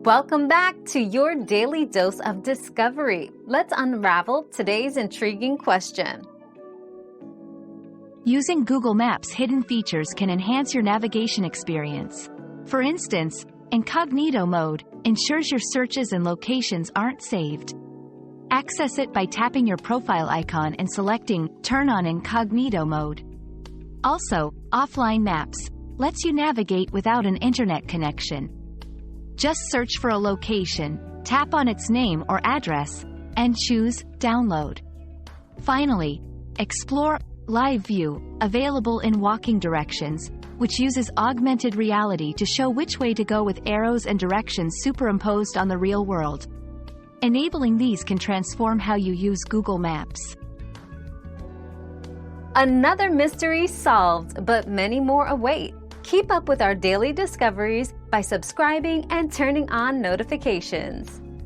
Welcome back to your daily dose of discovery. Let's unravel today's intriguing question. Using Google Maps' hidden features can enhance your navigation experience. For instance, Incognito Mode ensures your searches and locations aren't saved. Access it by tapping your profile icon and selecting Turn on Incognito Mode. Also, Offline Maps lets you navigate without an internet connection. Just search for a location, tap on its name or address, and choose Download. Finally, explore Live View, available in walking directions, which uses augmented reality to show which way to go with arrows and directions superimposed on the real world. Enabling these can transform how you use Google Maps. Another mystery solved, but many more await. Keep up with our daily discoveries by subscribing and turning on notifications.